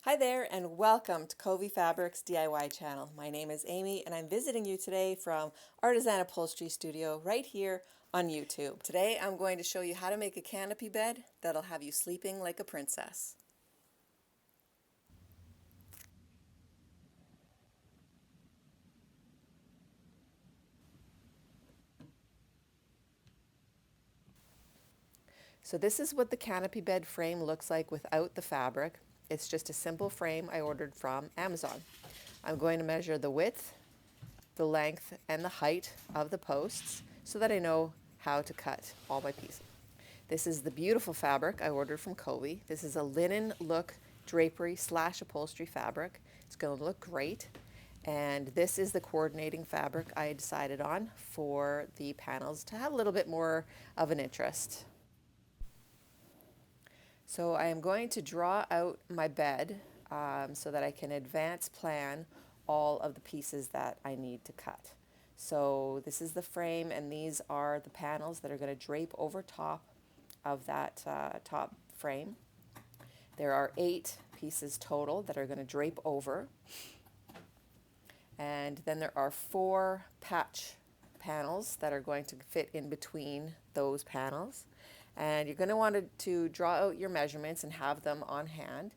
Hi there and welcome to CANOPY Fabrics DIY channel. My name is Amy and I'm visiting you today from Artisan Upholstery Studio right here on YouTube. Today I'm going to show you how to make a canopy bed that'll have you sleeping like a princess. So this is what the canopy bed frame looks like without the fabric. It's just a simple frame I ordered from Amazon. I'm going to measure the width, the length, and the height of the posts so that I know how to cut all my pieces. This is the beautiful fabric I ordered from CANOPY. This is a linen look drapery / upholstery fabric. It's going to look great. And this is the coordinating fabric I decided on for the panels to have a little bit more of an interest. So I am going to draw out my bed so that I can advance plan all of the pieces that I need to cut. So this is the frame and these are the panels that are going to drape over top of that top frame. There are 8 pieces total that are going to drape over. And then there are 4 patch panels that are going to fit in between those panels. And you're going to want to draw out your measurements and have them on hand.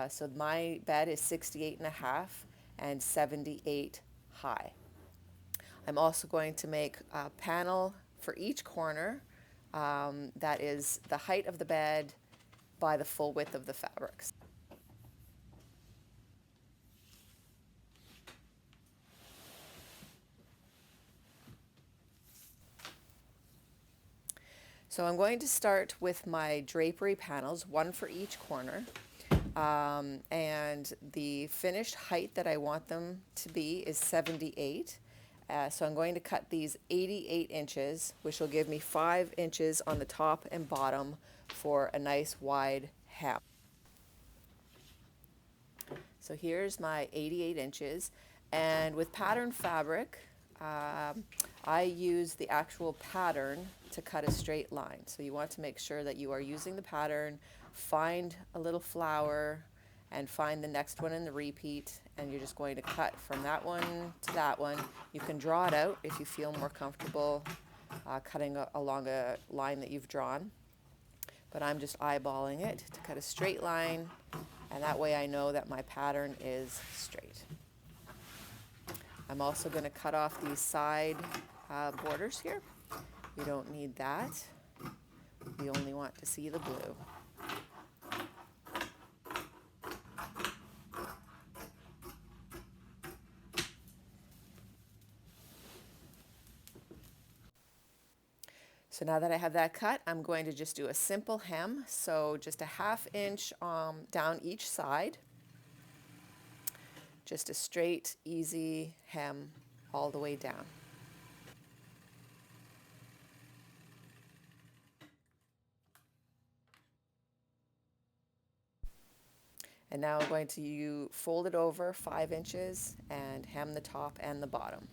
So my bed is 68.5 and 78 high. I'm also going to make a panel for each corner that is the height of the bed by the full width of the fabrics. So I'm going to start with my drapery panels, one for each corner. And the finished height that I want them to be is 78. So I'm going to cut these 88 inches, which will give me 5 inches on the top and bottom for a nice wide hem. So here's my 88 inches. And with pattern fabric, I use the actual pattern to cut a straight line. So you want to make sure that you are using the pattern, find a little flower, and find the next one in the repeat, and you're just going to cut from that one to that one. You can draw it out if you feel more comfortable cutting along a line that you've drawn, but I'm just eyeballing it to cut a straight line, and that way I know that my pattern is straight. I'm also going to cut off these side borders here. You don't need that. We only want to see the blue. So now that I have that cut, I'm going to just do a simple hem. So just a 1/2 inch down each side. Just a straight, easy hem all the way down. And now I'm going to fold it over 5 inches and hem the top and the bottom.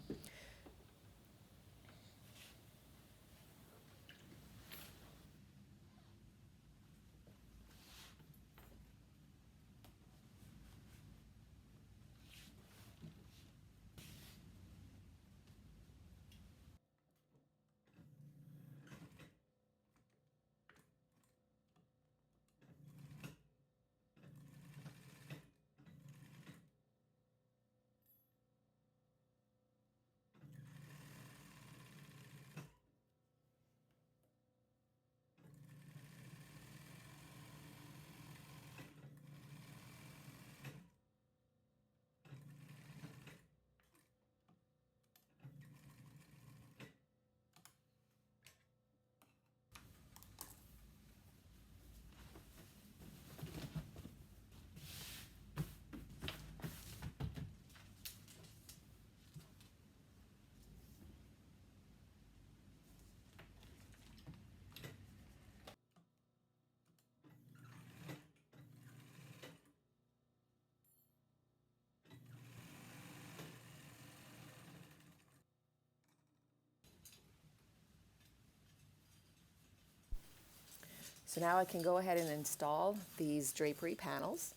So now I can go ahead and install these drapery panels.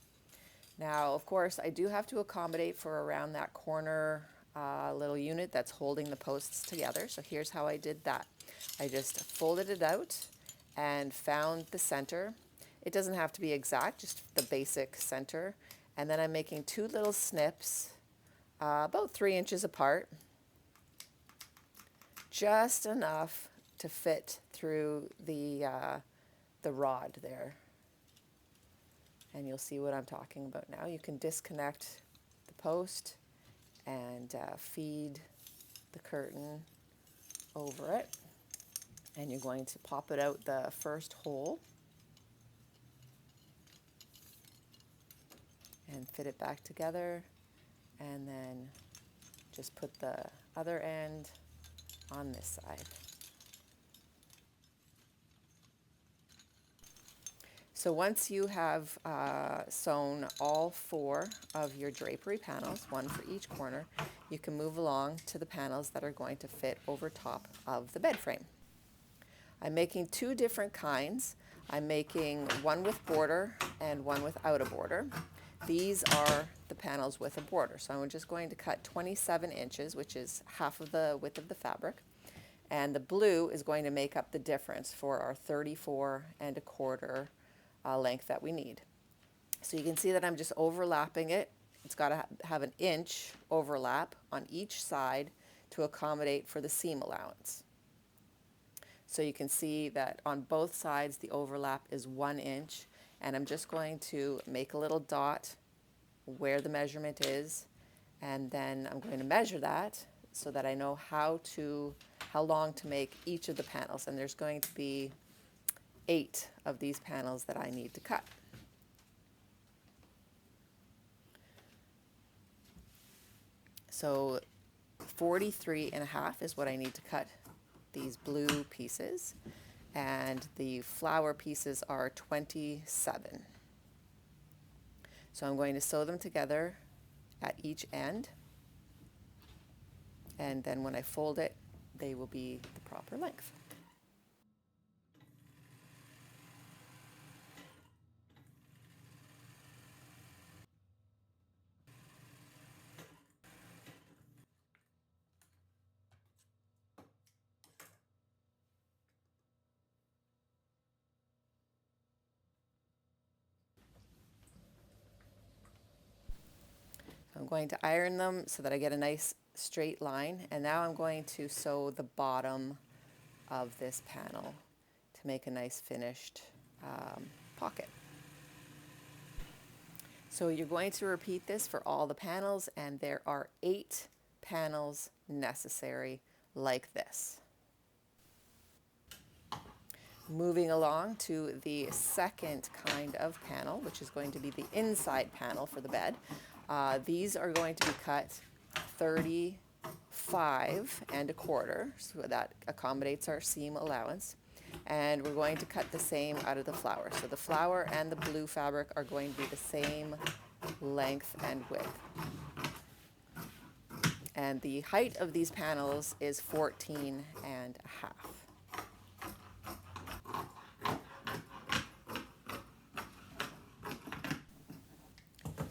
Now, of course, I do have to accommodate for around that corner little unit that's holding the posts together. So here's how I did that. I just folded it out and found the center. It doesn't have to be exact, just the basic center. And then I'm making two little snips, about 3 inches apart, just enough to fit through the rod there. And you'll see what I'm talking about now. You can disconnect the post and feed the curtain over it. And you're going to pop it out the first hole and fit it back together, and then just put the other end on this side. So once you have sewn all 4 of your drapery panels, one for each corner, you can move along to the panels that are going to fit over top of the bed frame. I'm making 2 different kinds. I'm making one with border and one without a border. These are the panels with a border. So I'm just going to cut 27 inches, which is half of the width of the fabric. And the blue is going to make up the difference for our 34 1/4 length that we need. So you can see that I'm just overlapping it. It's got to have an inch overlap on each side to accommodate for the seam allowance. So you can see that on both sides the overlap is 1 inch, and I'm just going to make a little dot where the measurement is, and then I'm going to measure that so that I know how long to make each of the panels. And there's going to be 8 of these panels that I need to cut. So 43 1/2 is what I need to cut these blue pieces, and the flower pieces are 27. So I'm going to sew them together at each end, and then when I fold it, they will be the proper length. I'm going to iron them so that I get a nice straight line, and now I'm going to sew the bottom of this panel to make a nice finished pocket. So you're going to repeat this for all the panels, and there are 8 panels necessary like this. Moving along to the second kind of panel, which is going to be the inside panel for the bed. These are going to be cut 35 1/4, so that accommodates our seam allowance. And we're going to cut the same out of the flower. So the flower and the blue fabric are going to be the same length and width. And the height of these panels is 14 1/2.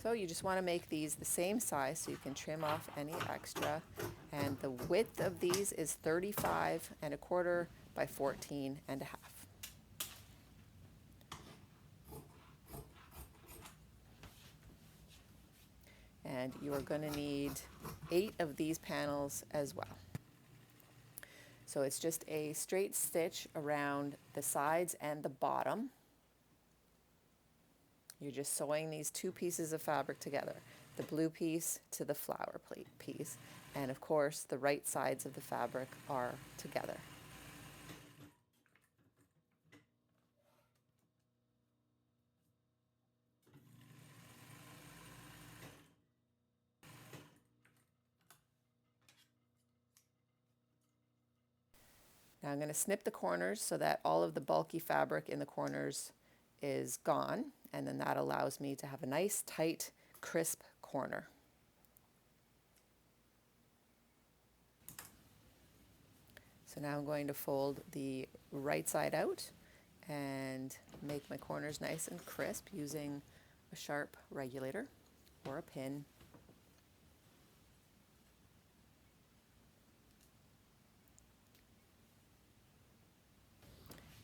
So you just want to make these the same size so you can trim off any extra. And the width of these is 35 1/4 by 14 1/2. And you are going to need 8 of these panels as well. So it's just a straight stitch around the sides and the bottom. You're just sewing these 2 pieces of fabric together, the blue piece to the flower piece, and of course the right sides of the fabric are together. Now I'm going to snip the corners so that all of the bulky fabric in the corners is gone, and then that allows me to have a nice tight crisp corner. So now I'm going to fold the right side out and make my corners nice and crisp using a sharp regulator or a pin.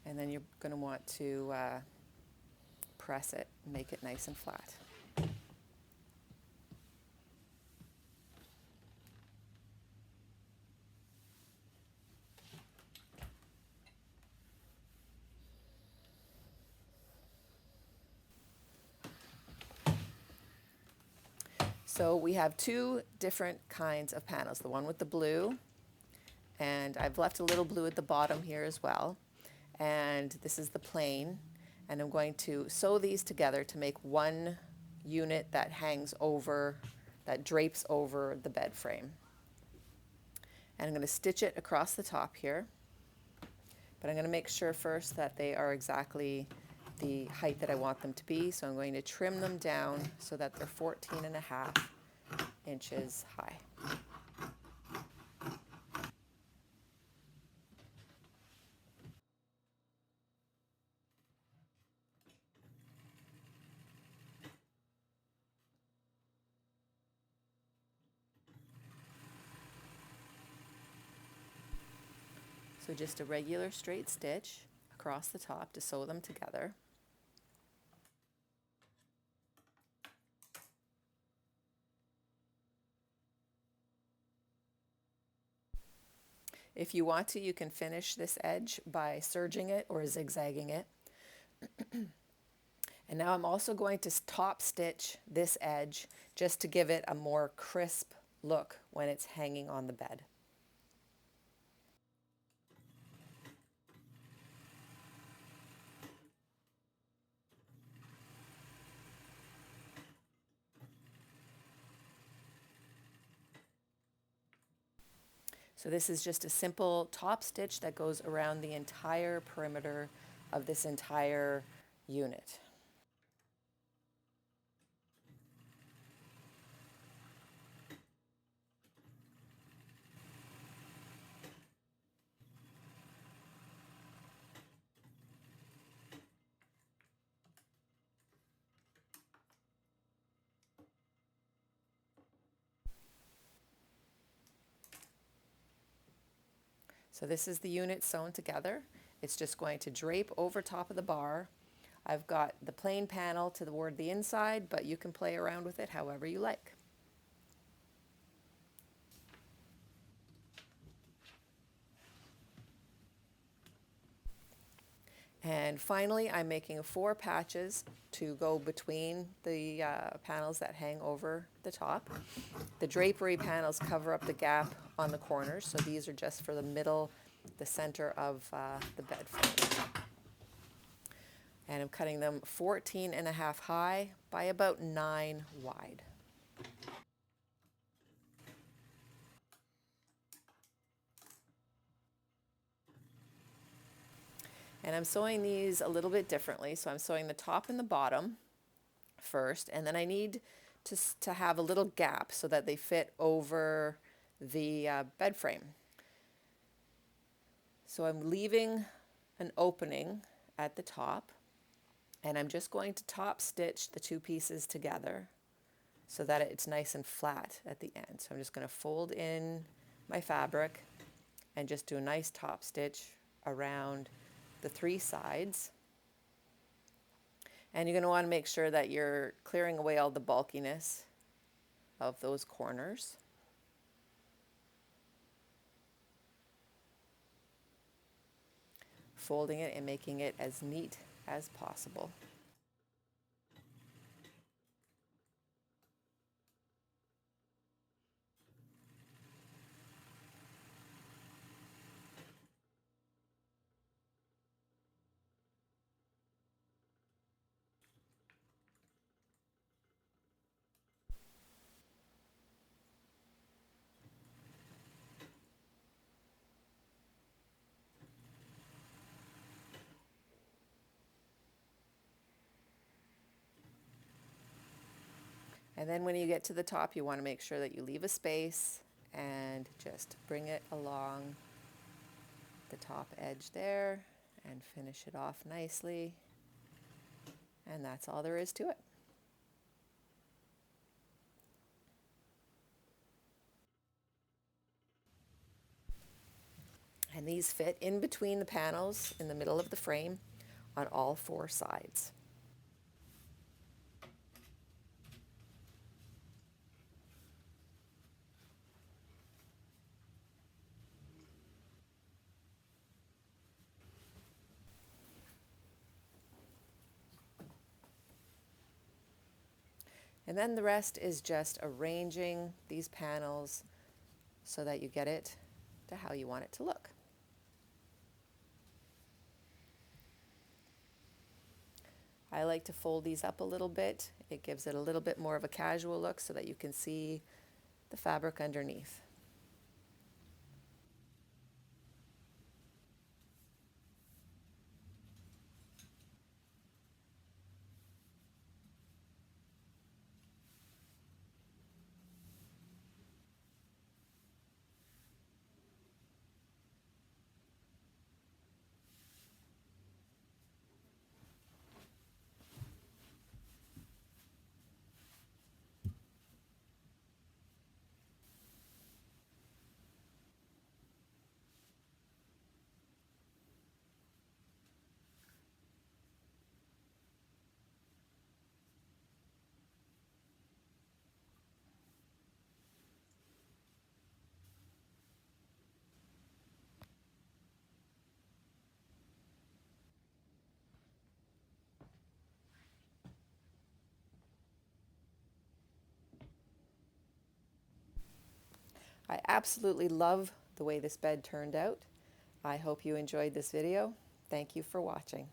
And then you're going to want to press it, make it nice and flat. So we have two different kinds of panels, the one with the blue, and I've left a little blue at the bottom here as well, and this is the plain, and I'm going to sew these together to make one unit that hangs over, that drapes over the bed frame. And I'm going to stitch it across the top here, but I'm going to make sure first that they are exactly the height that I want them to be, so I'm going to trim them down so that they're 14.5 inches high. So just a regular straight stitch across the top to sew them together. If you want to, you can finish this edge by serging it or zigzagging it. And now I'm also going to top stitch this edge just to give it a more crisp look when it's hanging on the bed. So this is just a simple top stitch that goes around the entire perimeter of this entire unit. So this is the unit sewn together. It's just going to drape over top of the bar. I've got the plain panel toward the inside, but you can play around with it however you like. And finally, I'm making 4 patches to go between the panels that hang over the top. The drapery panels cover up the gap on the corners, so these are just for the middle, the center of the bed frame. And I'm cutting them 14.5 high by about 9 wide. And I'm sewing these a little bit differently. So I'm sewing the top and the bottom first, and then I need to have a little gap so that they fit over the bed frame. So I'm leaving an opening at the top, and I'm just going to top stitch the 2 pieces together so that it's nice and flat at the end. So I'm just going to fold in my fabric and just do a nice top stitch around the 3 sides. And you're going to want to make sure that you're clearing away all the bulkiness of those corners. Folding it and making it as neat as possible. And then when you get to the top, you want to make sure that you leave a space and just bring it along the top edge there and finish it off nicely. And that's all there is to it. And these fit in between the panels in the middle of the frame on all four sides. And then the rest is just arranging these panels so that you get it to how you want it to look. I like to fold these up a little bit. It gives it a little bit more of a casual look so that you can see the fabric underneath. I absolutely love the way this bed turned out. I hope you enjoyed this video. Thank you for watching.